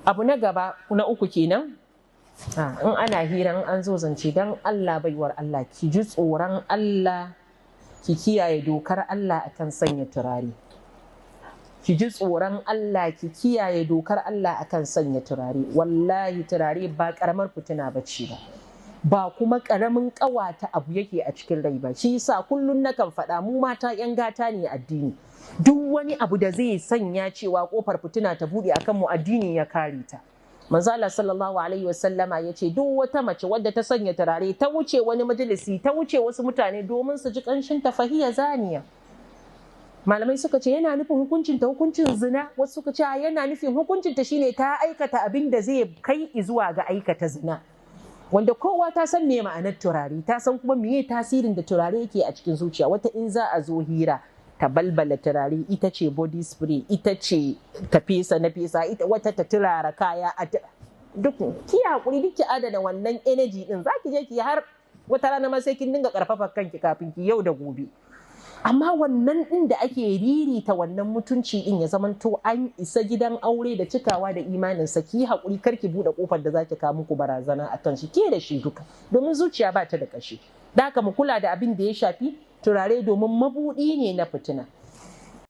abu na gaba na uku kenan, in ana hiran an zo zance dan Allah baiwar Allah ki ji tsoron Allah, ki kiyaye dokar Allah akan sanya turare. Ki ji tsoron Allah, ki kiyaye dokar Allah akan sanya turare. Wallahi turare ba karamar fitina bace ba kuma karamin kawata abu yake a cikin rai ba. Shi yasa kullun nakan faɗa mu mata yan gata ne addini. Duk wani abu da zai sanya cewa kofar fitina ta buɗe akan mu, addini ya kare ta. Manzo Allah sallallahu alaihi wasallama yace duk wata mace wadda ta sanya turare ta wuce wani majalisi, ta wuce wasu mutane domin su ji kanshin ta, fahiya zaniya. Malamai suka ce yana nufin hukuncin ta hukuncin zina, wasu suka ce yana nufin hukuncin ta shine ta aikata abin da zai kai zuwa ga aikata zina. Wanda kowa ta san me ma'anar turare, ta san kuma meye tasirin da turare yake a cikin zuciya. Wata in za a zo hira ta balbala turare, ita ce body spray, ita ce ta fesa na fesa, ita wata ta turara kaya a duk ki hakuri, duk ki adana wannan energy din, zaki je ki har wata rana ma sai kin dinga karfafa kanki kafin ki yau da gobe. Amma wannan din da ake ririta wannan mutunci din ya zamanto an isa gidan aure da cikawa da imanin sa, ki hakuri, kar ki bude kofar da zaki kawo muku barazana akan shi, ke da shi duka, domin zuciya ba ta da kashi. Da haka mu kula da abin da ya shafi turare domin mabudi ne na fitina.